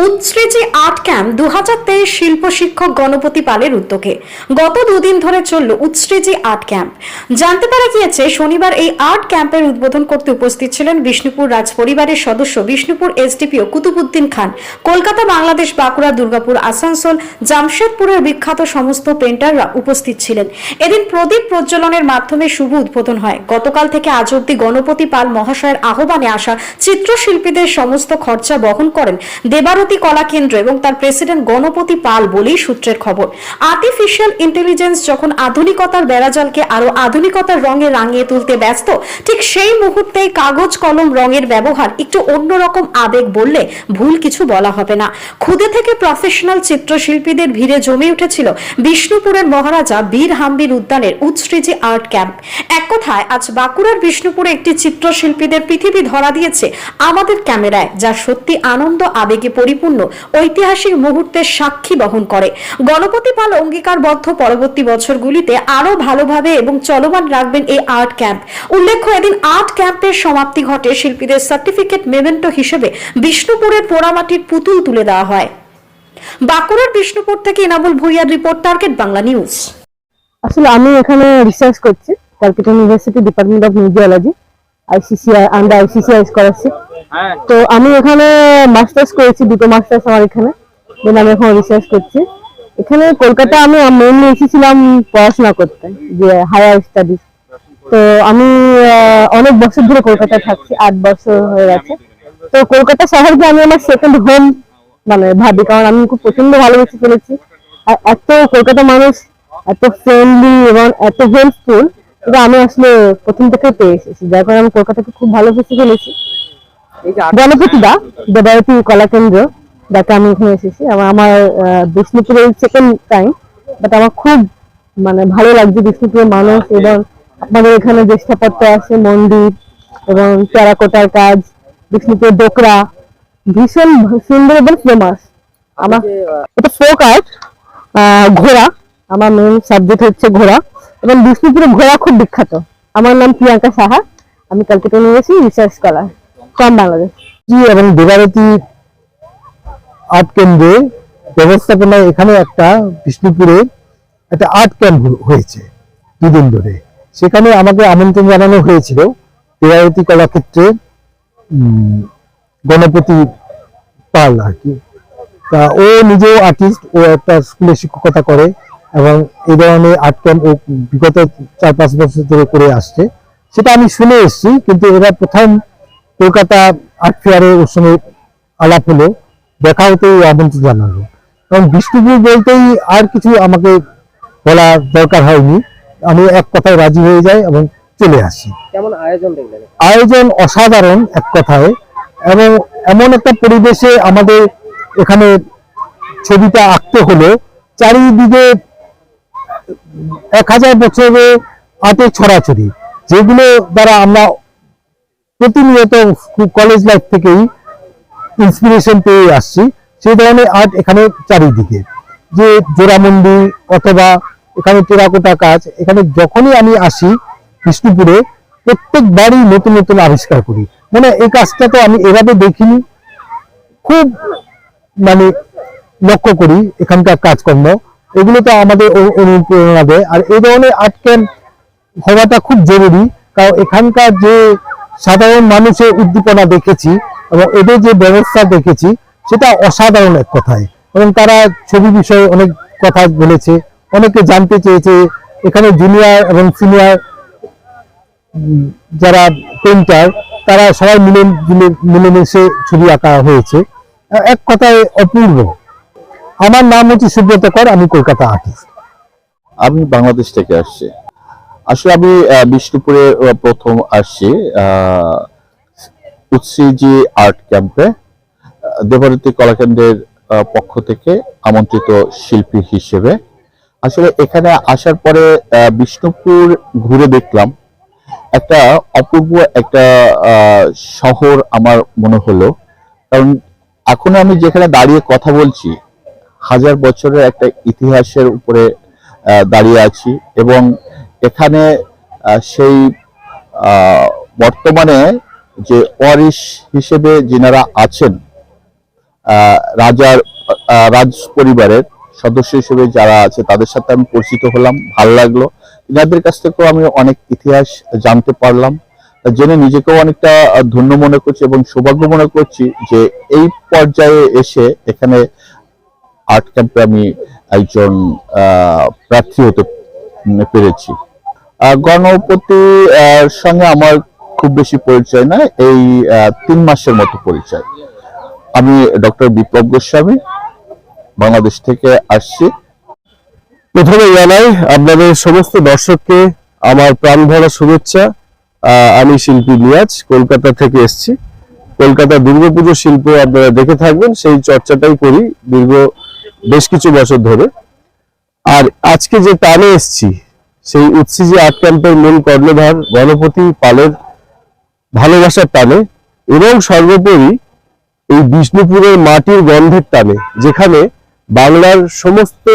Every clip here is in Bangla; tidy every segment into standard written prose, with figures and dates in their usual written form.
উৎসৃজি আর্ট ক্যাম্প 2023 শিল্প শিক্ষক গণপতি পালের উদ্যোগে গত দুদিন ধরে চলল উৎসৃজি আর্ট ক্যাম্প। জানতে পারা গিয়েছে শনিবার এই আর্ট ক্যাম্পের উদ্বোধন করতে উপস্থিত ছিলেন বিষ্ণুপুর রাজ পরিবারের সদস্য বিষ্ণুপুর এসডিপিও কুতুবুদ্দিন খান, কলকাতা, বাংলাদেশ, বাঁকুড়া, দুর্গাপুর, আসানসোল, জামশেদপুরের বিখ্যাত সমস্ত পেন্টাররা উপস্থিত ছিলেন। এদিন প্রদীপ প্রজ্বলনের মাধ্যমে শুভ উদ্বোধন হয়। গতকাল থেকে আজ অবধি গণপতি পাল মহাশয়ের আহ্বানে আসা চিত্রশিল্পীদের সমস্ত খরচা বহন করেন দেবারতী কলা কেন্দ্র এবং তার প্রেসিডেন্ট গণপতি পাল বলেই সূত্রের খবর। আর্টিফিশিয়াল ইন্টেলিজেন্স যখন আধুনিকতার বেড়াজালকে আরো আধুনিকতার রঙে রাঙিয়ে তুলতে ব্যস্ত, ঠিক সেই মুহূর্তেই কাগজ কলম রঙের ব্যবহার একটু অন্যরকম আবেগ বললে ভুল কিছু বলা হবে না। খুদে থেকে প্রফেশনাল চিত্রশিল্পীদের ভিড়ে জমে উঠেছিল বিষ্ণুপুরের মহারাজা বীর হাম্বির উদ্যানের উৎসৃজি আর্ট ক্যাম্প। এক কথায় আজ বাঁকুড়ার বিষ্ণুপুরে একটি চিত্রশিল্পীদের পৃথিবী ধরা দিয়েছে আমাদের ক্যামেরায়, যা সত্যি আনন্দ আবেগে পরিপূর্ণ ঐতিহাসিক মুহূর্তের সাক্ষী বহন করে। গণপতি পাল অঙ্গীকারবদ্ধ পরবর্তী বছরগুলিতে আরো ভালোভাবে এবং চলমান রাখবেন এই আর্ট ক্যাম্প। উল্লেখ্য, এদিন আর্ট ক্যাম্পের সমাপ্তি ঘটে শিল্পীদের সার্টিফিকেট মেমেন্টো হিসেবে বিষ্ণুপুরের পোড়ামাটির পুতুল তুলে দেওয়া হয়। বাঁকুড়ার বিষ্ণুপুর থেকে ইনামুল ভুইয়ার রিপোর্ট, টার্গেট বাংলা নিউজ। আসলে আমি এখানে রিসার্চ করছি Calcutta university department of museology, ICCI under ICCI scholarship. তো আমি এখানে মাস্টার্স করেছি, দুটো মাস্টার্স আমার এখানে। দেন আমি এখন রিসার্চ করছি এখানে কলকাতা। আমি মেইনলি এসেছিলাম পড়াশোনা করতে, যে হায়ার স্টাডিজ। তো আমি অনেক বছর ধরে কলকাতায় থাকছি, 8 বছর হয়ে গেছে। তো কলকাতা শহরকে আমি আমার সেকেন্ড হোম মানে ভাবি, কারণ আমি খুব প্রচন্ড ভালোবেসে ফেলেছি। আর এত কলকাতা মানুষ এত ফ্রেন্ডলি এবং এত হেল্পফুল, এটা আমি আসলে প্রথম থেকে পেয়ে এসেছি, যার কারণে আমি কলকাতাকে খুব ভালোবেসে ফেলেছি। গণপতি দা দেবারতী কলা কেন্দ্র, যাতে আমি এখানে এসেছি, আমার বিষ্ণুপুরের সেকেন্ড টাইম। বাট আমার খুব মানে ভালো লাগছে বিষ্ণুপুরের মানুষ, এবং আপনাদের এখানে যে স্থাপত্য আছে, মন্দির এবং টেরাকোটার কাজ, বিষ্ণুপুরের ডোকরা ভীষণ সুন্দর এবং ফেমাস। আমার এটা ফোক আর্ট, ঘোড়া আমার মেন সাবজেক্ট হচ্ছে ঘোড়া, এবং বিষ্ণুপুরে ঘোড়া খুব বিখ্যাত। আমার নাম প্রিয়াঙ্কা সাহা, আমি Calcutta university research scholar from Bangladesh. এবং দেবারতী আর্ট কেন্দ্রে ব্যবস্থাপনায় এখানে একটা বিষ্ণুপুরে একটা আর্ট ক্যাম্প হয়েছে দুদিন ধরে। সেখানে আমাকে আমন্ত্রণ জানানো হয়েছিল দেবারতী কলাক্ষেত্রে গণপতি পাল আর কি। তা ও নিজেও আর্টিস্ট, ও একটা স্কুলে শিক্ষকতা করে এবং এই ধরনের আর্ট ক্যাম্প ও বিগত 4-5 বছর ধরে করে আসছে। সেটা আমি শুনে এসেছি, কিন্তু এরা প্রথম কলকাতা আর্ট ফেয়ারে ওর সঙ্গে আলাপ হলো, দেখা হতেই আমন্ত্রণ জানালো। এবং বিষ্ণুপুর বলতেই আর কিছু আমাকে বলা দরকার হয়নি, আমি এক কথায় রাজি হয়ে যাই এবং চলে আসি। কেমন আয়োজন দেখলেন? আয়োজন অসাধারণ এক কথায়, এবং এমন একটা পরিবেশে আমাদের এখানে ছবিটা আঁকতে হলো। চারিদিকে 1000 বছরে আর্টের ছড়াছড়ি, যেগুলো দ্বারা আমরা প্রতিনিয়ত কলেজ লাইফ থেকেই ইন্সপিরেশন পেয়ে আসছি। সেই ধরনের আর্ট এখানে চারিদিকে, যে জোড়ামন্ডি অথবা এখানে টেরাকোটা কাজ, এখানে যখনই আমি আসি বিষ্ণুপুরে প্রত্যেকবারই নতুন নতুন আবিষ্কার করি। মানে এই কাজটা তো আমি এভাবে দেখিনি, খুব মানে লক্ষ্য করি এখানকার কাজকর্ম, এগুলো তো আমাদের অনুপ্রেরণা দেয়। আর এই ধরনের আর্ট ক্যাম্প হওয়াটা খুব জরুরি, কারণ এখানকার যে সাধারণ মানুষের উদ্দীপনা দেখেছি এবং এদের যে ব্যবস্থা দেখেছি, সেটা অসাধারণ এক কথায়। এবং তারা ছবি বিষয়ে অনেক কথা বলেছে, অনেকে জানতে চেয়েছে এখানে জুনিয়র এবং সিনিয়র যারা পেন্টার, তারা সবাই মিলেমিশে ছবি আঁকা হয়েছে, এক কথায় অপূর্ব। আমার নাম হচ্ছে সুব্রত কর, আমি কলকাতা আর্টিস্ট। আমি বাংলাদেশ থেকে আসছি। আসলে আমি বিষ্ণুপুরে প্রথম আসছি উৎসৃজি আর্ট ক্যাম্পে, দেবারতী কলাকেন্দ্রের পক্ষ থেকে আমন্ত্রিত শিল্পী হিসেবে। আসলে এখানে আসার পরে বিষ্ণুপুর ঘুরে দেখলাম, একটা অপূর্ব একটা শহর আমার মনে হলো। কারণ এখন আমি যেখানে দাঁড়িয়ে কথা বলছি, 1000 বছরের একটা ইতিহাসের উপরে দাঁড়িয়ে আছি, এবং এখানে সেই বর্তমানে যে ওয়ারিশ হিসেবে যিনারা আছেন, রাজ পরিবারের সদস্য হিসেবে যারা আছে তাদের সাথে আমি পরিচিত হলাম, ভালো লাগলো। যাদের কাছ থেকেও আমি অনেক ইতিহাস জানতে পারলাম, জেনে নিজেকেও অনেকটা ধন্য মনে করছি এবং সৌভাগ্য মনে করছি যে এই পর্যায়ে এসে এখানে আর্ট ক্যাম্পে আমি একজন প্রার্থী হতে পেরেছি। গণপতি সঙ্গে আমার খুব বেশি পরিচয় না, এই 3 মাসের মতো পরিচয়। আমি ডক্টর বিপ্লব গোস্বামী, বাংলাদেশ থেকে আসছি। প্রথমে জানাই আপনাদের সমস্ত দর্শককে আমার প্রাণ ভরা শুভেচ্ছা। আমি শিল্পী নিয়াজ, কলকাতা থেকে এসেছি। কলকাতা দুর্গাপুজো শিল্প আপনারা দেখে থাকবেন, সেই চর্চাটাই করি বেশ কিছু বছর ধরে। আর আজকে যে টানে এসেছি সেই উৎসিজি আর্ট ক্যাম্পের মূল কর্ণধার গণপতি পালের ভালোবাসার টানে, এবং সর্বোপরি এই বিষ্ণুপুরের মাটির গন্ধের টানে, যেখানে বাংলার সমস্ত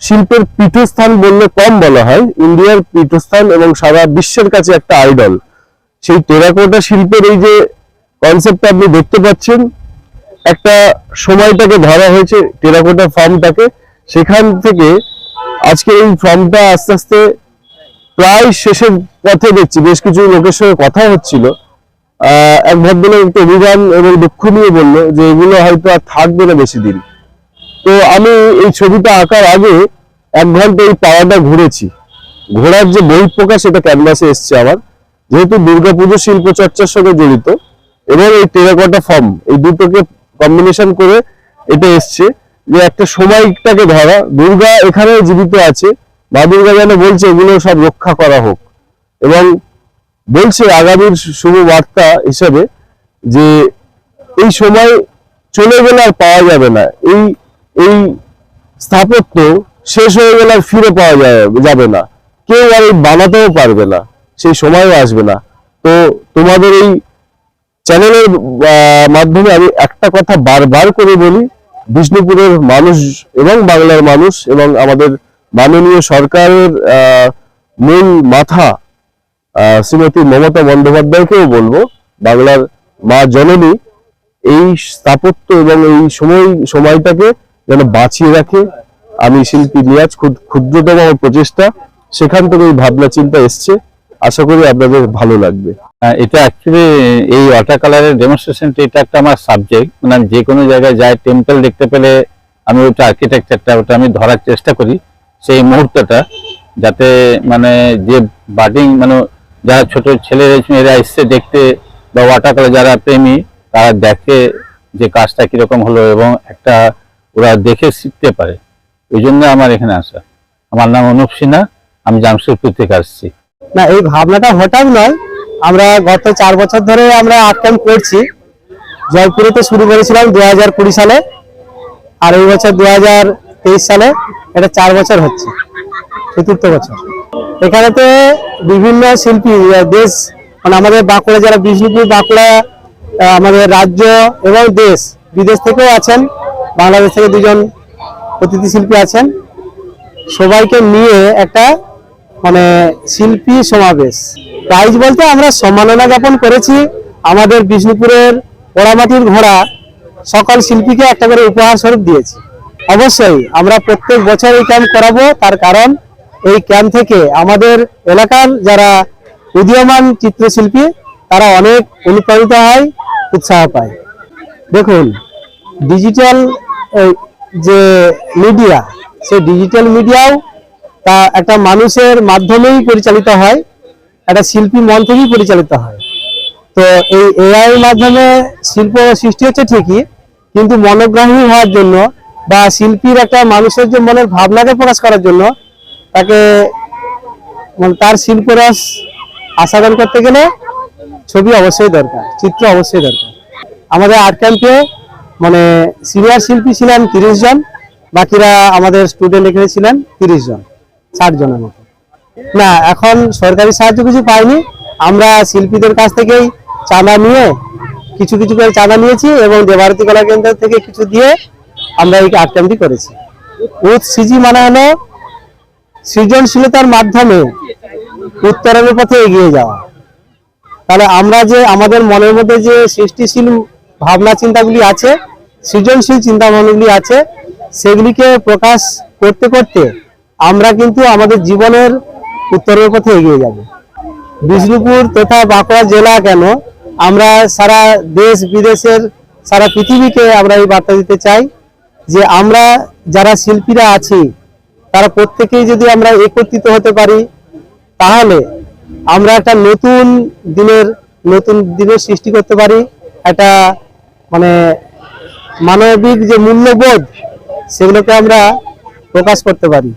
শিল্পের পীঠস্থান বললে কম বলা হয়, ইন্ডিয়ার পীঠস্থান এবং সারা বিশ্বের কাছে একটা আইডল। সেই টেরাকোটা শিল্পের এই যে কনসেপ্টটা আপনি দেখতে পাচ্ছেন, একটা সময়টাকে ধরা হয়েছে টেরাকোটা ফর্মটাকে, সেখান থেকে আজকে এই ফর্মটা আস্তে আস্তে প্রায় শেষের পথে দেখছি। বেশ কিছু লোকের সঙ্গে কথা হচ্ছিল, এক ভদ্রলোক একটু অভিমান এবং দুঃখ নিয়ে বললো যে এগুলো হয়তো আর থাকবে না বেশি দিন। তো আমি এই ছবিটা আঁকার আগে 1 ঘন্টা এই পাওয়াটা ঘুরেছি। ঘোরার যে বহিঃপ্রকাশ সেটা ক্যানভাসে এসছে আমার, যেহেতু দুর্গাপুজো শিল্প চর্চার সঙ্গে জড়িত এবং এই টেরাকোটা ফর্ম, এই দুটোকে কম্বিনেশন করে এটা এসছে যে একটা সময়টাকে ধরা। দুর্গা এখানে জীবিত আছে, মা দুর্গা যেন বলছে এগুলো সব রক্ষা করা হোক, এবং বলছে আগামীর শুভ বার্তা হিসেবে যে এই সময় চলে গেলে আর পাওয়া যাবে না, এই স্থাপত্য শেষ হয়ে গেলে আর ফিরে পাওয়া যাবে না, কেউ আর এই বানাতেও পারবে না, সেই সময়ও আসবে না। তো তোমাদের এই চ্যানেলের মাধ্যমে আমি একটা কথা বারবার করে বলি, বিষ্ণুপুরের মানুষ এবং বাংলার মানুষ এবং আমাদের মাননীয় সরকারের মূল মাথা শ্রীমতী মমতা বন্দ্যোপাধ্যায়কেও বলবো, বাংলার মা জননী এই স্থাপত্য এবং এই সময়টাকে যেন বাঁচিয়ে রাখে। আমি শিল্পী নিয়াজ, ক্ষুদ্রতম প্রচেষ্টা, সেখান থেকে এই ভাবনা চিন্তা এসছে। আশা করি আপনাদের ভালো লাগবে। এটা অ্যাকচুয়ালি এই ওয়াটার কালারের ডেমনস্ট্রেশনটা এটা একটা আমার সাবজেক্ট, মানে আমি যে কোনো জায়গায় যাই, টেম্পল দেখতে পেলে আমি ওটা আর্কিটেকচারটা ওটা আমি ধরার চেষ্টা করি, সেই মুহূর্তটা, যাতে মানে যে বাডিং মানে যারা ছোট ছেলেরা এসছে দেখতে বা ওয়াটার কালার যারা প্রেমী তারা দেখে যে কাজটা কিরকম হলো এবং একটা ওরা দেখে শিখতে পারে। ওই জন্য আমার এখানে আসা। আমার নাম অনুপ সিনহা, আমি জামশেদপুর থেকে আসছি। না, এই ভাবনাটা হঠাৎ নয়, আমরা গত 4 বছর ধরে আমরা আর্ট ক্যাম্প করছি। জয়পুরেতে শুরু করেছিলাম 2020 সালে, আর এই বছর 2023 সালে, এটা 4 বছর হচ্ছে, 4th বছর। এখানেতে বিভিন্ন শিল্পী দেশ, মানে আমাদের বাঁকুড়া, যারা বিষ্ণুপুর বাঁকুড়া আমাদের রাজ্য এবং দেশ বিদেশ থেকেও আছেন, বাংলাদেশ থেকে 2জন অতিথি শিল্পী আছেন। সবাইকে নিয়ে একটা মানে শিল্পী সমাবেশ, প্রাইজ বলতে আমরা সম্মাননা জ্ঞাপন করেছি। আমাদের বিষ্ণুপুরের পোড়ামাটির ঘোড়া সকল শিল্পীকে একটা করে উপহার স্বরূপ দিয়েছি। অবশ্যই আমরা প্রত্যেক বছর এই ক্যাম্প করাবো, তার কারণ এই ক্যাম্প থেকে আমাদের এলাকার যারা উদীয়মান চিত্রশিল্পী তারা অনেক অনুপ্রাণিত হয়, উৎসাহ পায়। দেখুন, ডিজিটাল যে মিডিয়া, সেই ডিজিটাল মিডিয়াও তা একটা মানুষের মাধ্যমেই পরিচালিত হয়, একটা শিল্পী মন থেকেই পরিচালিত হয়। তো এই এআই মাধ্যমে শিল্প সৃষ্টি হচ্ছে ঠিকই, কিন্তু মনোগ্রাহী হওয়ার জন্য বা শিল্পীর একটা মানুষের যে মনের ভাবনাকে প্রকাশ করার জন্য তাকে মানে তার শিল্পরস আস্বাদন করতে গেলে ছবি অবশ্যই দরকার, চিত্র অবশ্যই দরকার। আমাদের আর্ট ক্যাম্পে মানে সিনিয়র শিল্পী ছিলেন 30 জন, বাকিরা আমাদের স্টুডেন্ট এখানে ছিলেন 30 জন, 60 জনের মতো। না, এখন সরকারি সাহায্য কিছু পাইনি, আমরা শিল্পীদের কাছ থেকেই চাঁদা নিয়ে কিছু করে চাঁদা নিয়েছি এবং দেবারতী কলা কেন্দ্র থেকে কিছু দিয়ে আমরা এই আর্ট ক্যাম্পটি করেছি। উৎসিজি মানে হলো সৃজনশীলতার মাধ্যমে উত্তরণের পথে এগিয়ে যাওয়া। তাহলে আমরা যে আমাদের মনের মধ্যে যে সৃষ্টিশীল ভাবনা চিন্তাগুলি আছে সৃজনশীল চিন্তা ভাবনাগুলি আছে সেগুলিকে প্রকাশ করতে করতে আমরা কিন্তু আমাদের জীবনের উত্তরের পথে এগিয়ে যাব। বিষ্ণুপুর তথা বাঁকুড়া জেলা কেন, আমরা সারা দেশ বিদেশের সারা পৃথিবীকে আমরা এই বার্তা দিতে চাই যে আমরা যারা শিল্পীরা আছি তারা প্রত্যেকেই যদি আমরা একত্রিত হতে পারি তাহলে আমরা একটা নতুন দিনের সৃষ্টি করতে পারি। একটা মানে মানবিক যে মূল্যবোধ সেগুলোকে আমরা প্রকাশ করতে পারি।